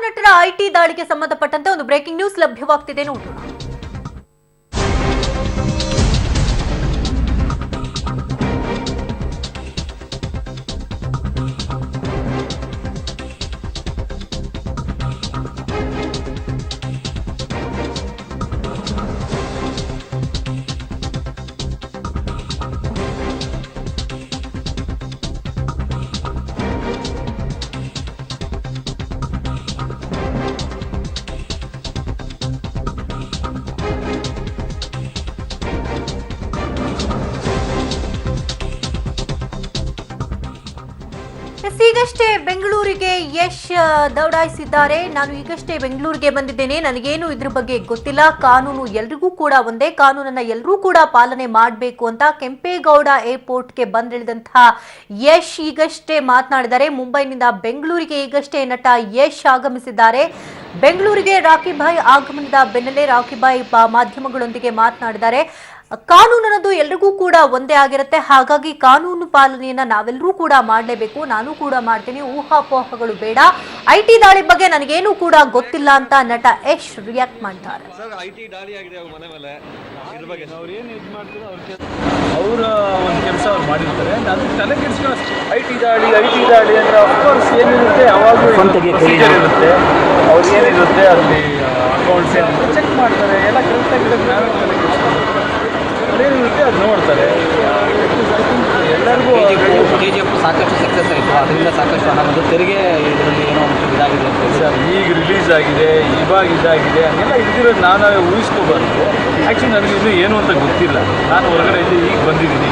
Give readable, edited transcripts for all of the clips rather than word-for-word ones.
ನಟರ ಐಟಿ ದಾಳಿಗೆ ಸಂಬಂಧಪಟ್ಟಂತೆ ಒಂದು ಬ್ರೇಕಿಂಗ್ ನ್ಯೂಸ್ ಲಭ್ಯವಾಗ್ತಿದೆ ನೋಡೋಣ. ಈಗಷ್ಟೇ ಬೆಂಗಳೂರಿಗೆ ಯಶ್ ದೌಡಾಯಿಸಿದ್ದಾರೆ. ನಾನು ಈಗಷ್ಟೇ ಬೆಂಗಳೂರಿಗೆ ಬಂದಿದ್ದೇನೆ, ನನಗೇನು ಇದ್ರ ಬಗ್ಗೆ ಗೊತ್ತಿಲ್ಲ. ಕಾನೂನು ಎಲ್ರಿಗೂ ಕೂಡ ಒಂದೇ, ಕಾನೂನನ್ನ ಎಲ್ಲರೂ ಕೂಡ ಪಾಲನೆ ಮಾಡಬೇಕು ಅಂತ ಕೆಂಪೇಗೌಡ ಏರ್ಪೋರ್ಟ್ಗೆ ಬಂದಿಳಿದಂತಹ ಯಶ್ ಈಗಷ್ಟೇ ಮಾತನಾಡಿದ್ದಾರೆ. ಮುಂಬೈನಿಂದ ಬೆಂಗಳೂರಿಗೆ ಈಗಷ್ಟೇ ನಟ ಯಶ್ ಆಗಮಿಸಿದ್ದಾರೆ. ಬೆಂಗಳೂರಿಗೆ ರಾಕಿ ಭಾಯ್ ಆಗಮನದ ಬೆನ್ನಲ್ಲೇ ರಾಕಿ ಭಾಯ್ ಮಾಧ್ಯಮಗಳೊಂದಿಗೆ ಮಾತನಾಡಿದ್ದಾರೆ. ಕಾನೂನು ಅನ್ನೋದು ಎಲ್ರಿಗೂ ಕೂಡ ಒಂದೇ ಆಗಿರುತ್ತೆ, ಹಾಗಾಗಿ ಕಾನೂನು ಪಾಲನೆಯನ್ನ ನಾವೆಲ್ಲರೂ ಕೂಡ ಮಾಡಲೇಬೇಕು. ನಾನು ಕೂಡ ಮಾಡ್ತೀನಿ, ಊಹಾಪೋಹಗಳು ಬೇಡ. ಐಟಿ ದಾಳಿ ಬಗ್ಗೆ ನನಗೇನು ಕೂಡ ಗೊತ್ತಿಲ್ಲ ಅಂತ ನಟ ಯಶ್ ರಿಯಾಕ್ಟ್ ಮಾಡ್ತಾರೆ. ಅವರ ಒಂದು ಕೆಲಸ ಅವ್ರು ಮಾಡಿರ್ತಾರೆ, ಅದು ತಲೆ ಕೆಡಿಸ್ಕೊಳ್ಳೋ ಐಟಿ ದಾಳಿ ಅಂದ್ರೆ ಅಫ್ಕೋರ್ಸ್ ಏನಿರುತ್ತೆ ಯಾವಾಗಲೂ ಪ್ರೊಸೀಜರ್ ಇರುತ್ತೆ. ಅವ್ರು ಏನಿರುತ್ತೆ ಅಲ್ಲಿ ಅಕೌಂಟ್ಸ್ ಏನಿರುತ್ತೆ ಚೆಕ್ ಮಾಡ್ತಾರೆ, ಎಲ್ಲ ಕರೆಕ್ಟಾಗಿರೋದು ನಾವೇ ತಲೆ ಕೆಡಿಸ್ಕೊಂಡು ಅದೇನಿರುತ್ತೆ ಅದು ನೋಡ್ತಾರೆ. ಎಲ್ಲರಿಗೂ KGF ಸಾಕಷ್ಟು ಸಕ್ಸಸ್ ಆಯಿತು, ಅದರಿಂದ ಸಾಕಷ್ಟು ಹಣ ಬಂದು ತೆರಿಗೆ ಇದರಲ್ಲಿ ಏನೋ ಒಂದು ಇದಾಗಿದೆ ಅಂತ ಸರ್. ಈಗ ರಿಲೀಸ್ ಆಗಿದೆ, ಇವಾಗ ಇದಾಗಿದೆ, ಹಂಗೆಲ್ಲ ಇದ್ದಿರೋದು ನಾವೇ ಊಹಿಸ್ಕೋಬಾರ್ದು. ಆ್ಯಕ್ಚುಲಿ ನನಗೆ ಇನ್ನೂ ಏನು ಅಂತ ಗೊತ್ತಿಲ್ಲ. ನಾನು ಹೊರಗಡೆ ಇದ್ದು ಈಗ ಬಂದಿದ್ದೀನಿ.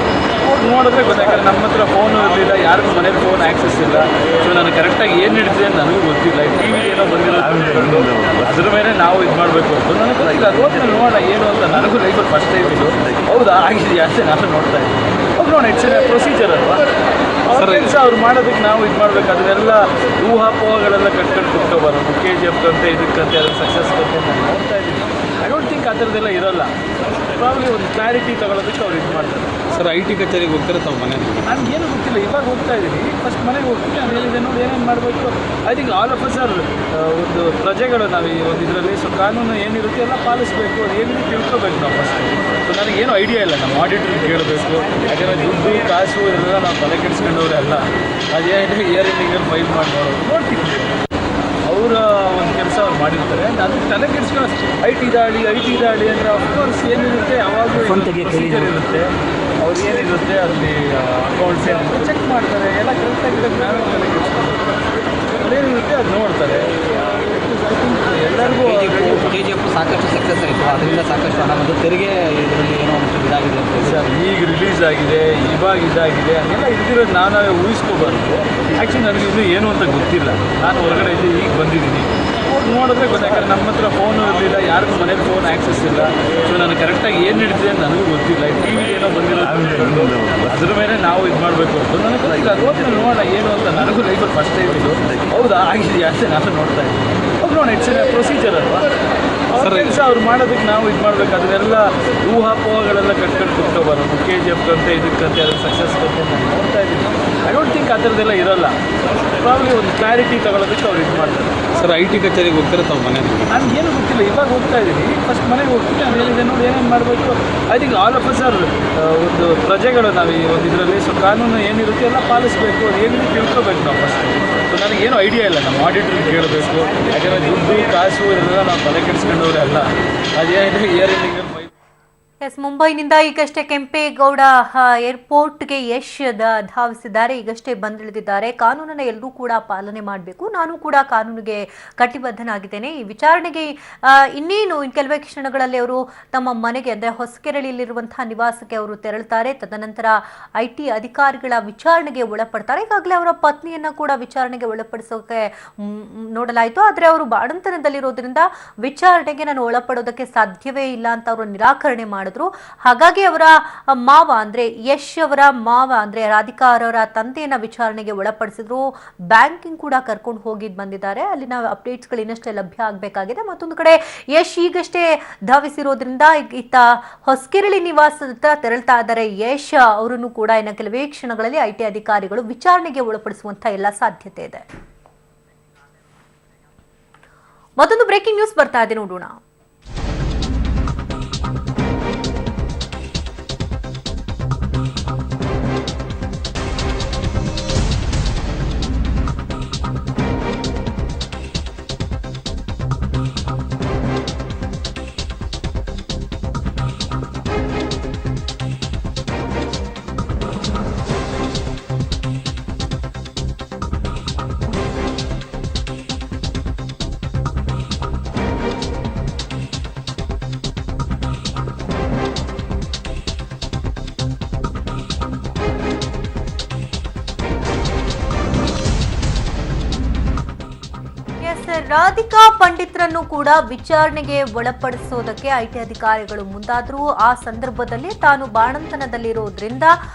ಅವ್ರು ನೋಡಿದ್ರೆ ಗೊತ್ತಾಗ್ತದೆ. ನಮ್ಮ ಹತ್ರ ಫೋನು ಇರಲಿಲ್ಲ, ಯಾರಿಗೂ ಮನೇಲಿ ಫೋನ್ ಆ್ಯಕ್ಸಸ್ ಇಲ್ಲ. ಸೊ ನನಗೆ ಕರೆಕ್ಟಾಗಿ ಏನು ನಡೀತಿದೆ ಅಂತ ನನಗೂ ಗೊತ್ತಿಲ್ಲ. ಟಿ ವಿ ಏನೋ ಬಂದಿರೋದು ಅದ್ರ ಮೇಲೆ ನಾವು ಇದು ಮಾಡಬೇಕು ಅಂತ ನನಗೆ ಗೊತ್ತಿಲ್ಲ. ಅದು ಹೋದ್ಮೇಲೆ ನೋಡೋಣ ಏನು ಅಂತ. ನನಗೂ ಲೈಫಲ್ಲಿ ಫಸ್ಟ್ ಟೈಮ್ ಇದು. ಹೌದಾ ಆಗಿದೆಯಾ ಅಂತ ನಾನು ನೋಡ್ತಾ ಇದ್ದೀನಿ. ಅವ್ರು ನೋಡೋಣ, ಇಟ್ಸ್ ಪ್ರೊಸೀಜರ್ ಅಲ್ವಾ. ಅವ್ರ ಕೆಲಸ ಅವ್ರು ಮಾಡೋದಕ್ಕೆ ನಾವು ಇದು ಮಾಡಬೇಕು. ಅದನ್ನೆಲ್ಲ ಊಹಾಪೋಹಗಳೆಲ್ಲ ಕಟ್ಕೊಂಡು ಕುತ್ಕೋಬಾರ್ದು. KGF ಕಂತೆ ಇದಕ್ಕಂತೆ ಅದ್ರ ಸಕ್ಸಸ್ ಕಂತೆ ನಾನು ನೋಡ್ತಾ ಇದ್ದೀನಿ. ಐ ಡೋಂಟ್ ಥಿಂಕ್ ಆ ಥರದ್ದೆಲ್ಲ ಇರೋಲ್ಲ. ಪ್ರಾಬ್ಲಿ ಒಂದು ಕ್ಲಾರಿಟಿ ತಗೊಳ್ಳೋದಕ್ಕೆ ಅವ್ರು ಇದು ಮಾಡ್ತಾರೆ. ಸರ್ ಐಟಿ ಕಚೇರಿಗೆ ಹೋಗ್ತಾರೆ ತಾವು ಮನೆ? ನನಗೇನು ಗೊತ್ತಿಲ್ಲ, ಇವಾಗ ಹೋಗ್ತಾ ಇದ್ದೀನಿ. ಫಸ್ಟ್ ಮನೆಗೆ ಹೋಗ್ತೀನಿ, ನಾನು ಹೇಳಿದೆ ನೋಡಿ ಏನೇನು ಮಾಡಬೇಕು. I think all of us are ಒಂದು ಪ್ರಜೆಗಳು ನಾವು ಈ ಒಂದು ಇದರಲ್ಲಿ. ಸೊ ಕಾನೂನು ಏನಿರುತ್ತೆ ಎಲ್ಲ ಪಾಲಿಸಬೇಕು, ಅದು ಏನಿದೆ ತಿಳ್ಕೊಬೇಕು ನಾವು ಫಸ್ಟ್. ಸೊ ನನಗೇನು ಐಡಿಯಾ ಇಲ್ಲ, ನಮ್ಮ ಆಡಿಟ್ರಿಗೆ ಕೇಳಬೇಕು. ಯಾಕಂದರೆ ದುಡ್ಡು ಕಾಸು ಇದೆಲ್ಲ ನಾವು ತಲೆ ಕೆಡಿಸ್ಕೊಂಡವ್ರೆ ಅಲ್ಲ. ಅದೇನಿದೆ ಇಯರ್ ಎಂಡಿಂಗಲ್ಲಿ ಫೈಲ್ ಮಾಡಿ ನೋಡೋದು ನೋಡ್ತೀನಿ. ಅವರ ಒಂದು ಕೆಲಸ ಅವ್ರು ಮಾಡಿರ್ತಾರೆ, ಅದು ತಲೆ ಕೆಡಿಸ್ಕೊಳ್ಳೋ ಐಟಿ ದಾಳಿ ಅಂದರೆ ಅಫ್ಕೋರ್ಸ್ ಏನಿರುತ್ತೆ ಯಾವಾಗಲೂ ಪ್ರೊಸೀಜರ್ ಇರುತ್ತೆ. ಅವ್ರು ಏನಿರುತ್ತೆ ಅಲ್ಲಿ ಅಕೌಂಟ್ಸ್ ಏನಿರುತ್ತೆ ಚೆಕ್ ಮಾಡ್ತಾರೆ, ಎಲ್ಲ ಕರೆಕ್ಟಾಗಿರೋದು ನಾವೇ ತಲೆ ಕೆಡಿಸ್ಕೊಂಡು ಅದೇನಿರುತ್ತೆ ಅದು ನೋಡ್ತಾರೆ. ಎಲ್ಲರಿಗೂ KGF ಸಾಕಷ್ಟು ಸಕ್ಸಸ್ ಆಯಿತು, ಅದರಿಂದ ಸಾಕಷ್ಟು ಹಣ ಬಂದು ತೆರಿಗೆ ಇದರಲ್ಲಿ ಏನೋ ಒಂದು ಇದಾಗಿದೆ ಅಂತ ಸರ್. ಈಗ ರಿಲೀಸ್ ಆಗಿದೆ, ಇವಾಗ ಇದಾಗಿದೆ, ಹಂಗೆಲ್ಲ ಇದ್ದಿರೋದು ನಾವೇ ಊಹಿಸ್ಕೋಬಾರ್ದು. ಆ್ಯಕ್ಚುಲಿ ನನಗೆ ಇನ್ನೂ ಏನು ಅಂತ ಗೊತ್ತಿಲ್ಲ. ನಾನು ಹೊರಗಡೆ ಇದ್ದು ಈಗ ಬಂದಿದ್ದೀನಿ. ಅವ್ರು ನೋಡಿದ್ರೆ ಗೊತ್ತಾಗ್ತದೆ. ನಮ್ಮ ಹತ್ರ ಫೋನು ಇರಲಿಲ್ಲ, ಯಾರಿಗೂ ಮನೇಲಿ ಫೋನ್ ಆ್ಯಕ್ಸಸ್ ಇಲ್ಲ. ಸೊ ನನಗೆ ಕರೆಕ್ಟಾಗಿ ಏನು ನಡೀತಿದೆ ಅಂತ ನನಗೂ ಗೊತ್ತಿಲ್ಲ. ಟಿ ವಿ ಏನೋ ಬಂದಿರೋದು ಅದ್ರ ಮೇಲೆ ನಾವು ಇದು ಮಾಡಬೇಕು ಅಂತ ನನಗೆ ಗೊತ್ತಿಲ್ಲ. ಅದು ಹೋದ್ಮೇಲೆ ನೋಡೋಣ ಏನು ಅಂತ. ನನಗೂ ಲೈಫಲ್ಲಿ ಫಸ್ಟ್ ಟೈಮ್ ಇದು. ಹೌದಾ ಆಗಿದೆಯಾ ಅಂತ ನಾನು ನೋಡ್ತಾ ಇದ್ದೀನಿ. ಅವ್ರು ನೋಡೋಣ, ಇಟ್ಸ್ ಪ್ರೊಸೀಜರ್ ಅಲ್ವಾ. ಅವ್ರ ಕೆಲಸ ಅವ್ರು ಮಾಡೋದಕ್ಕೆ ನಾವು ಇದು ಮಾಡಬೇಕು. ಅದನ್ನೆಲ್ಲ ಊಹಾಪೋಹಗಳೆಲ್ಲ ಕಟ್ಕೊಂಡು ಕುತ್ಕೋಬಾರ್ದು. KGF ಕಂತೆ ಇದಕ್ಕಂತೆ ಅದ್ರ ಸಕ್ಸಸ್ ಕಂತೆ ನಾನು ನೋಡ್ತಾ ಇದ್ದೀನಿ. ಐ ಡೋಂಟ್ ಥಿಂಕ್ ಆ ಥರದ್ದೆಲ್ಲ ಇರೋಲ್ಲ. ಪ್ರಾಬ್ಲಿ ಒಂದು ಕ್ಲಾರಿಟಿ ತಗೊಳ್ಳೋದಕ್ಕೆ ಅವ್ರು ಇದು ಮಾಡ್ತಾರೆ. ಸರ್ ಐಟಿ ಕಚೇರಿಗೆ ಹೋಗ್ತಾರೆ ತಾವು ಮನೆ? ನನಗೇನು ಗೊತ್ತಿಲ್ಲ, ಇವಾಗ ಹೋಗ್ತಾ ಇದ್ದೀನಿ. ಫಸ್ಟ್ ಮನೆಗೆ ಹೋಗ್ತೀನಿ, ನಾನು ಹೇಳಿದೆ ನೋಡಿ ಏನೇನು ಮಾಡಬೇಕು. I think all of us are ಒಂದು ಪ್ರಜೆಗಳು ನಾವು ಈ ಒಂದು ಇದರಲ್ಲಿ. ಸೊ ಕಾನೂನು ಏನಿರುತ್ತೆ ಎಲ್ಲ ಪಾಲಿಸಬೇಕು, ಅದು ಏನಿದೆ ತಿಳ್ಕೊಬೇಕು ನಾವು ಫಸ್ಟ್. ಸೊ ನನಗೇನು ಐಡಿಯಾ ಇಲ್ಲ, ನಮ್ಮ ಆಡಿಟ್ರಿಗೆ ಕೇಳಬೇಕು. ಯಾಕಂದರೆ ದುಡ್ಡು ಕಾಸು ಇದೆಲ್ಲ ನಾವು ತಲೆ ಕೆಡಿಸ್ಕೊಂಡವ್ರೆ ಅಲ್ಲ. ಅದೇನಿದೆ ಇಯರ್ ಎಂಡಿಂಗಲ್ಲಿ ಮುಂಬೈನಿಂದ ಈಗಷ್ಟೇ ಕೆಂಪೇಗೌಡ ಏರ್ಪೋರ್ಟ್ಗೆ ಯಶ್ ಧಾವಿಸಿದ್ದಾರೆ. ಈಗಷ್ಟೇ ಬಂದಿಳಿದಿದ್ದಾರೆ. ಕಾನೂನನ್ನು ಎಲ್ಲರೂ ಕೂಡ ಪಾಲನೆ ಮಾಡಬೇಕು, ನಾನು ಕೂಡ ಕಾನೂನಿಗೆ ಕಟಿಬದ್ಧನಾಗಿದ್ದೇನೆ. ಈ ವಿಚಾರಣೆಗೆ ಇನ್ನೇನು ಕೆಲವೇ ಕ್ಷಣಗಳಲ್ಲಿ ಅವರು ತಮ್ಮ ಮನೆಗೆ ಅಂದರೆ ಹೊಸಕೆರೆಳಿಯಲ್ಲಿರುವಂತಹ ನಿವಾಸಕ್ಕೆ ಅವರು ತೆರಳುತ್ತಾರೆ. ತದನಂತರ ಐಟಿ ಅಧಿಕಾರಿಗಳ ವಿಚಾರಣೆಗೆ ಒಳಪಡ್ತಾರೆ. ಈಗಾಗಲೇ ಅವರ ಪತ್ನಿಯನ್ನ ಕೂಡ ವಿಚಾರಣೆಗೆ ಒಳಪಡಿಸೋಕೆ ನೋಡಲಾಯಿತು. ಆದರೆ ಅವರು ಬಾಣಂತನದಲ್ಲಿರೋದ್ರಿಂದ ವಿಚಾರಣೆಗೆ ನಾನು ಒಳಪಡೋದಕ್ಕೆ ಸಾಧ್ಯವೇ ಇಲ್ಲ ಅಂತ ಅವರು ನಿರಾಕರಣೆ ಮಾಡಿದ್ರು. ಹಾಗಾಗಿ ಅವರ ಮಾವ ಅಂದ್ರೆ ಯಶ್ ಅವರ ಮಾವ ಅಂದ್ರೆ ರಾಧಿಕಾ ಅವರ ತಂದೆಯನ್ನ ವಿಚಾರಣೆಗೆ ಒಳಪಡಿಸಿದ್ರು. ಬ್ಯಾಂಕಿಂಗ್ ಕೂಡ ಕರ್ಕೊಂಡು ಹೋಗಿ ಬಂದಿದ್ದಾರೆ. ಅಲ್ಲಿನ ಅಪ್ಡೇಟ್ಸ್ಗಳು ಇನ್ನಷ್ಟೇ ಲಭ್ಯ ಆಗಬೇಕಾಗಿದೆ. ಮತ್ತೊಂದು ಕಡೆ ಯಶ್ ಈಗಷ್ಟೇ ಧಾವಿಸಿರೋದ್ರಿಂದ ಇತ್ತ ಹೊಸಕೆರೆಳಿ ನಿವಾಸದ ತೆರಳ್ತಾ ಇದ್ದಾರೆ. ಯಶ್ ಅವರನ್ನು ಕೂಡ ಇನ್ನು ಕೆಲವೇ ಕ್ಷಣಗಳಲ್ಲಿ ಐಟಿ ಅಧಿಕಾರಿಗಳು ವಿಚಾರಣೆಗೆ ಒಳಪಡಿಸುವಂತ ಎಲ್ಲ ಸಾಧ್ಯತೆ ಇದೆ. ಮತ್ತೊಂದು ಬ್ರೇಕಿಂಗ್ ನ್ಯೂಸ್ ಬರ್ತಾ ಇದೆ, ನೋಡೋಣ. ರಾಧಿಕಾ ಪಂಡಿತ್ರನ್ನು ಕೂಡ ವಿಚಾರಣೆಗೆ ಒಳಪಡಿಸೋದಕ್ಕೆ ಐಟಿ ಅಧಿಕಾರಿಗಳು ಮುಂದಾದರೂ ಆ ಸಂದರ್ಭದಲ್ಲಿ ತಾನು ಬಾಣಂತನದಲ್ಲಿರೋದ್ರಿಂದ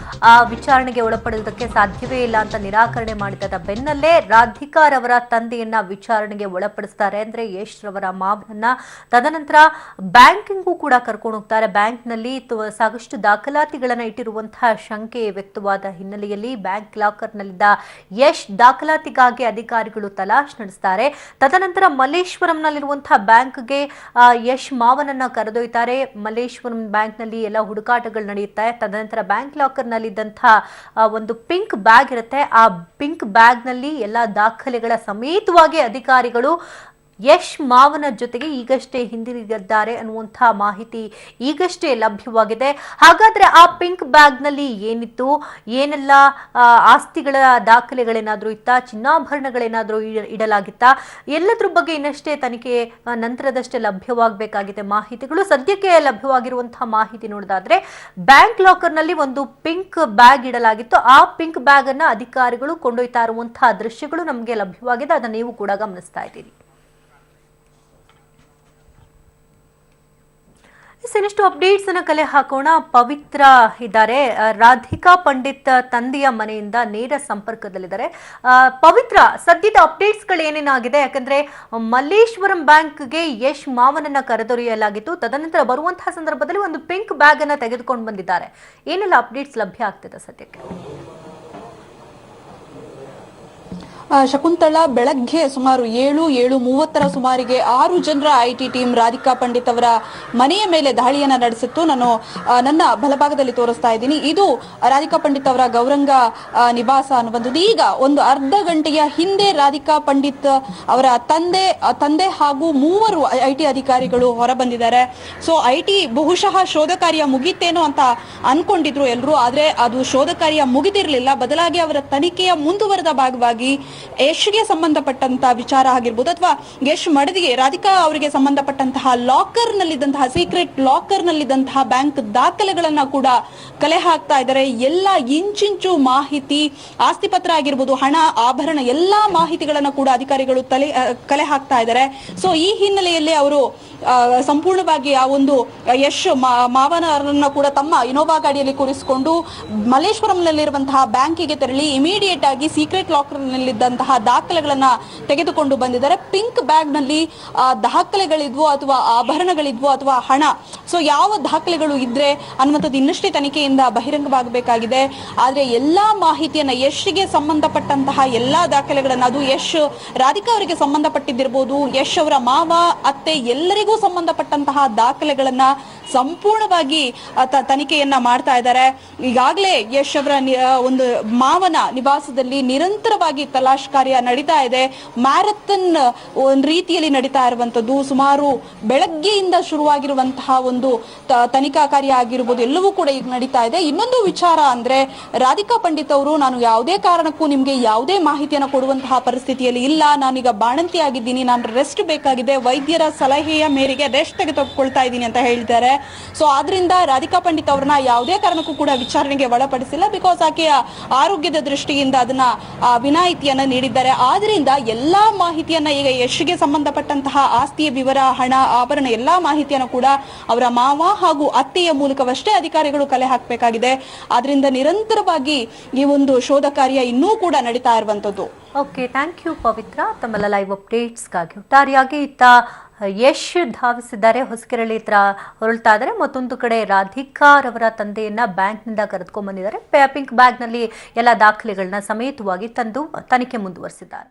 ಆ ವಿಚಾರಣೆಗೆ ಒಳಪಡುವುದಕ್ಕೆ ಸಾಧ್ಯವೇ ಇಲ್ಲ ಅಂತ ನಿರಾಕರಣೆ ಮಾಡಿದ ಬೆನ್ನಲ್ಲೇ ರಾಧಿಕಾ ರವರ ತಂದೆಯನ್ನ ವಿಚಾರಣೆಗೆ ಒಳಪಡಿಸ್ತಾರೆ. ಅಂದ್ರೆ ಯಶ್ ರವರ ಮಾವನನ್ನ. ತದನಂತರ ಬ್ಯಾಂಕಿಂಗೂ ಕೂಡ ಕರ್ಕೊಂಡು ಹೋಗ್ತಾರೆ. ಬ್ಯಾಂಕ್ನಲ್ಲಿ ಸಾಕಷ್ಟು ದಾಖಲಾತಿಗಳನ್ನ ಇಟ್ಟಿರುವಂತಹ ಶಂಕೆ ವ್ಯಕ್ತವಾದ ಹಿನ್ನೆಲೆಯಲ್ಲಿ ಬ್ಯಾಂಕ್ ಲಾಕರ್ನಲ್ಲಿದ್ದ ಯಶ್ ದಾಖಲಾತಿಗಾಗಿ ಅಧಿಕಾರಿಗಳು ತಲಾಶ್ ನಡೆಸ್ತಾರೆ. ತದನಂತರ ಮಲ್ಲೇಶ್ವರಂನಲ್ಲಿರುವಂತಹ ಬ್ಯಾಂಕ್ಗೆ ಯಶ್ ಮಾವನನ್ನ ಕರೆದೊಯ್ತಾರೆ. ಮಲ್ಲೇಶ್ವರಂ ಬ್ಯಾಂಕ್ನಲ್ಲಿ ಎಲ್ಲ ಹುಡುಕಾಟಗಳು ನಡೆಯುತ್ತೆ. ತದನಂತರ ಬ್ಯಾಂಕ್ ಲಾಕರ್ನಲ್ಲಿದ್ದಂತಹ ಒಂದು ಪಿಂಕ್ ಬ್ಯಾಗ್ ಇರುತ್ತೆ. ಆ ಪಿಂಕ್ ಬ್ಯಾಗ್ನಲ್ಲಿ ಎಲ್ಲ ದಾಖಲೆಗಳ ಸಮೇತವಾಗಿ ಅಧಿಕಾರಿಗಳು ಯಶ್ ಮಾವನ ಜೊತೆಗೆ ಈಗಷ್ಟೇ ಹಿಂದಿರುಗಿದ್ದಾರೆ ಅನ್ನುವಂತಹ ಮಾಹಿತಿ ಈಗಷ್ಟೇ ಲಭ್ಯವಾಗಿದೆ. ಹಾಗಾದ್ರೆ ಆ ಪಿಂಕ್ ಬ್ಯಾಗ್ನಲ್ಲಿ ಏನಿತ್ತು, ಏನೆಲ್ಲ ಆಸ್ತಿಗಳ ದಾಖಲೆಗಳೇನಾದ್ರೂ ಇತ್ತಾ, ಚಿನ್ನಾಭರಣಗಳೇನಾದ್ರೂ ಇಡಲಾಗಿತ್ತಾ, ಎಲ್ಲದ್ರ ಬಗ್ಗೆ ಇನ್ನಷ್ಟೇ ತನಿಖೆ ನಂತರದಷ್ಟೇ ಲಭ್ಯವಾಗಬೇಕಾಗಿದೆ ಮಾಹಿತಿಗಳು. ಸದ್ಯಕ್ಕೆ ಲಭ್ಯವಾಗಿರುವಂತಹ ಮಾಹಿತಿ ನೋಡೋದಾದ್ರೆ ಬ್ಯಾಂಕ್ ಲಾಕರ್ನಲ್ಲಿ ಒಂದು ಪಿಂಕ್ ಬ್ಯಾಗ್ ಇಡಲಾಗಿತ್ತು. ಆ ಪಿಂಕ್ ಬ್ಯಾಗ್ ಅನ್ನ ಅಧಿಕಾರಿಗಳು ಕೊಂಡೊಯ್ತಾ ಇರುವಂತಹ ದೃಶ್ಯಗಳು ನಮಗೆ ಲಭ್ಯವಾಗಿದೆ. ಅದನ್ನ ನೀವು ಕೂಡ ಗಮನಿಸ್ತಾ ಇದ್ದೀರಿ. ಇನ್ನಷ್ಟು ಅಪ್ಡೇಟ್ಸ್ ಅನ್ನ ಕಲೆ ಹಾಕೋಣ. ಪವಿತ್ರ ಇದ್ದಾರೆ, ರಾಧಿಕಾ ಪಂಡಿತ್ ತಂದೆಯ ಮನೆಯಿಂದ ನೇರ ಸಂಪರ್ಕದಲ್ಲಿದ್ದಾರೆ. ಪವಿತ್ರ, ಸದ್ಯದ ಅಪ್ಡೇಟ್ಸ್ ಗಳು ಏನೇನಾಗಿದೆ? ಯಾಕಂದ್ರೆ ಮಲ್ಲೇಶ್ವರಂ ಬ್ಯಾಂಕ್ಗೆ ಯಶ್ ಮಾವನನ್ನ ಕರೆದೊಯ್ಯಲಾಗಿತ್ತು. ತದನಂತರ ಬರುವಂತಹ ಸಂದರ್ಭದಲ್ಲಿ ಒಂದು ಪಿಂಕ್ ಬ್ಯಾಗ್ ಅನ್ನ ತೆಗೆದುಕೊಂಡು ಬಂದಿದ್ದಾರೆ. ಏನೆಲ್ಲ ಅಪ್ಡೇಟ್ಸ್ ಲಭ್ಯ ಆಗ್ತಿದೆ ಸದ್ಯಕ್ಕೆ? ಶಕುಂತಳ, ಬೆಳಗ್ಗೆ ಸುಮಾರು 7:30 ಸುಮಾರಿಗೆ 6 ಜನರ ಐಟಿ ಟೀಮ್ ರಾಧಿಕಾ ಪಂಡಿತ್ ಅವರ ಮನೆಯ ಮೇಲೆ ದಾಳಿಯನ್ನ ನಡೆಸಿತ್ತು. ನಾನು ನನ್ನ ಬಲಭಾಗದಲ್ಲಿ ತೋರಿಸ್ತಾ ಇದ್ದೀನಿ. ಇದು ರಾಧಿಕಾ ಪಂಡಿತ್ ಅವರ ಗೌರಂಗ ನಿವಾಸ ಅನ್ನುವಂಥದ್ದು. ಈಗ ಒಂದು ಅರ್ಧ ಗಂಟೆಯ ಹಿಂದೆ ರಾಧಿಕಾ ಪಂಡಿತ್ ಅವರ ತಂದೆ ಹಾಗೂ 3 ಐಟಿ ಅಧಿಕಾರಿಗಳು ಹೊರ ಬಂದಿದ್ದಾರೆ. ಸೊ ಐಟಿ ಬಹುಶಃ ಶೋಧ ಕಾರ್ಯ ಮುಗಿತೇನೋ ಅಂತ ಅನ್ಕೊಂಡಿದ್ರು ಎಲ್ಲರೂ. ಆದ್ರೆ ಅದು ಶೋಧ ಕಾರ್ಯ ಮುಗಿದಿರಲಿಲ್ಲ. ಬದಲಾಗಿ ಅವರ ತನಿಖೆಯ ಮುಂದುವರೆದ ಭಾಗವಾಗಿ ಯಶ್ಗೆ ಸಂಬಂಧಪಟ್ಟಂತಹ ವಿಚಾರ ಆಗಿರ್ಬೋದು, ಅಥವಾ ಯಶ್ ಮಡದಿಗೆ ರಾಧಿಕಾ ಅವರಿಗೆ ಸಂಬಂಧಪಟ್ಟಂತಹ ಲಾಕರ್ ನಲ್ಲಿದ್ದಂತಹ ಸೀಕ್ರೆಟ್ ಲಾಕರ್ ನಲ್ಲಿದ್ದಂತಹ ಬ್ಯಾಂಕ್ ದಾಖಲೆಗಳನ್ನ ಕೂಡ ಕಲೆ ಹಾಕ್ತಾ ಇದ್ದಾರೆ. ಎಲ್ಲ ಇಂಚಿಂಚು ಮಾಹಿತಿ, ಆಸ್ತಿ ಪತ್ರ ಆಗಿರ್ಬೋದು, ಹಣ, ಆಭರಣ, ಎಲ್ಲಾ ಮಾಹಿತಿಗಳನ್ನ ಕೂಡ ಅಧಿಕಾರಿಗಳು ಕಲೆ ಹಾಕ್ತಾ ಇದ್ದಾರೆ. ಸೊ ಈ ಹಿನ್ನೆಲೆಯಲ್ಲಿ ಅವರು ಸಂಪೂರ್ಣವಾಗಿ ಆ ಒಂದು ಯಶ್ ಮಾವನರನ್ನ ಕೂಡ ತಮ್ಮ ಇನೋವಾ ಗಾಡಿಯಲ್ಲಿ ಕೂರಿಸಿಕೊಂಡು ಮಲ್ಲೇಶ್ವರಂನಲ್ಲಿರುವಂತಹ ಬ್ಯಾಂಕಿಗೆ ತೆರಳಿ ಇಮಿಡಿಯೇಟ್ ಆಗಿ ಸೀಕ್ರೆಟ್ ಲಾಕರ್ ನಲ್ಲಿದ್ದಂತಹ ದಾಖಲೆಗಳನ್ನ ತೆಗೆದುಕೊಂಡು ಬಂದಿದ್ದಾರೆ. ಪಿಂಕ್ ಬ್ಯಾಗ್ ನಲ್ಲಿ ದಾಖಲೆಗಳಿದ್ವು ಅಥವಾ ಆಭರಣಗಳಿದ್ವು ಅಥವಾ ಹಣ, ಸೊ ಯಾವ ದಾಖಲೆಗಳು ಇದ್ರೆ ಅನ್ನುವಂಥದ್ದು ಇನ್ನಷ್ಟೇ ತನಿಖೆಯಿಂದ ಬಹಿರಂಗವಾಗಬೇಕಾಗಿದೆ. ಆದ್ರೆ ಎಲ್ಲಾ ಮಾಹಿತಿಯನ್ನ ಯಶ್ಗೆ ಸಂಬಂಧಪಟ್ಟಂತಹ ಎಲ್ಲಾ ದಾಖಲೆಗಳನ್ನ, ಅದು ಯಶ್ ರಾಧಿಕಾ ಅವರಿಗೆ ಸಂಬಂಧಪಟ್ಟಿದ್ದಿರ್ಬೋದು, ಯಶ್ ಅವರ ಮಾವ, ಅತ್ತೆ, ಎಲ್ಲರಿಗೂ ಸಂಬಂಧಪಟ್ಟಂತಹ ದಾಖಲೆಗಳನ್ನ ಸಂಪೂರ್ಣವಾಗಿ ತನಿಖೆಯನ್ನ ಮಾಡ್ತಾ ಇದ್ದಾರೆ. ಈಗಾಗಲೇ ಯಶ್ ಅವರ ಒಂದು ಮಾವನ ನಿವಾಸದಲ್ಲಿ ನಿರಂತರವಾಗಿ ತಲಾಶ್ ಕಾರ್ಯ ನಡೀತಾ ಇದೆ. ಮ್ಯಾರಥನ್ ಒಂದು ರೀತಿಯಲ್ಲಿ ನಡೀತಾ ಇರುವಂತದ್ದು. ಸುಮಾರು ಬೆಳಗ್ಗೆಯಿಂದ ಶುರುವಾಗಿರುವಂತಹ ಒಂದು ತನಿಖಾ ಕಾರ್ಯ ಆಗಿರ್ಬೋದು, ಎಲ್ಲವೂ ಕೂಡ ಈಗ ನಡೀತಾ ಇದೆ. ಇನ್ನೊಂದು ವಿಚಾರ ಅಂದ್ರೆ ರಾಧಿಕಾ ಪಂಡಿತ್ ಅವರು, ನಾನು ಯಾವುದೇ ಕಾರಣಕ್ಕೂ ನಿಮ್ಗೆ ಯಾವುದೇ ಮಾಹಿತಿಯನ್ನು ಕೊಡುವಂತಹ ಪರಿಸ್ಥಿತಿಯಲ್ಲಿ ಇಲ್ಲ, ನಾನೀಗ ಬಾಣಂತಿ ಆಗಿದ್ದೀನಿ, ನಾನು ರೆಸ್ಟ್ ಬೇಕಾಗಿದೆ, ವೈದ್ಯರ ಸಲಹೆಯ ಮೇರೆಗೆ ರೆಸ್ಟ್ ತೆಗೆದುಕೊಳ್ತಾ ಇದ್ದೀನಿ ಅಂತ ಹೇಳಿದ್ದಾರೆ. ಸೊ ಆದ್ರಿಂದ ರಾಧಿಕಾ ಪಂಡಿತ್ ಅವ್ರನ್ನ ಯಾವುದೇ ಕಾರಣಕ್ಕೂ ಕೂಡ ವಿಚಾರಣೆಗೆ ಒಳಪಡಿಸಿಲ್ಲ. ಬಿಕಾಸ್ ಆಕೆಯ ಆರೋಗ್ಯದ ದೃಷ್ಟಿಯಿಂದ ಅದನ್ನ ವಿನಾಯಿತಿಯನ್ನ ನೀಡಿದ್ದಾರೆ. ಆದ್ರಿಂದ ಎಲ್ಲಾ ಮಾಹಿತಿಯನ್ನ ಈಗ ಯಶ್ಗೆ ಸಂಬಂಧಪಟ್ಟಂತಹ ಆಸ್ತಿಯ ವಿವರ, ಹಣ, ಆಭರಣ ಎಲ್ಲಾ ಮಾಹಿತಿಯನ್ನು ಕೂಡ ಅವರ ಮಾವ ಹಾಗೂ ಅತ್ತೆಯ ಮೂಲಕವಷ್ಟೇ ಅಧಿಕಾರಿಗಳು ಕಲೆ ಹಾಕಬೇಕಾಗಿದೆ. ಆದ್ರಿಂದ ನಿರಂತರವಾಗಿ ಈ ಒಂದು ಶೋಧ ಕಾರ್ಯ ಇನ್ನೂ ಕೂಡ ನಡೀತಾ ಇರುವಂತದ್ದು. ಓಕೆ, ಥ್ಯಾಂಕ್ ಯು ಪವಿತ್ರ, ತಮ್ಮೆಲ್ಲ ಲೈವ್ ಅಪ್ಡೇಟ್ಸ್ಗಾಗಿ. ಒಟ್ಟಾರೆಯಾಗಿ ಇತ್ತ ಯಶ್ ಧಾವಿಸಿದ್ದಾರೆ, ಹೊಸಕೆರಳಿ ಹತ್ರ ಹೊರಳ್ತಾ ಇದ್ದಾರೆ. ಮತ್ತೊಂದು ಕಡೆ ರಾಧಿಕಾ ರವರ ತಂದೆಯನ್ನ ಬ್ಯಾಂಕ್ನಿಂದ ಕರೆದುಕೊಂಡ್ ಬಂದಿದ್ದಾರೆ. ಪಿಂಕ್ ಬ್ಯಾಗ್ನಲ್ಲಿ ಎಲ್ಲ ದಾಖಲೆಗಳನ್ನ ಸಮೇತವಾಗಿ ತಂದು ತನಿಖೆ ಮುಂದುವರಿಸಿದ್ದಾರೆ.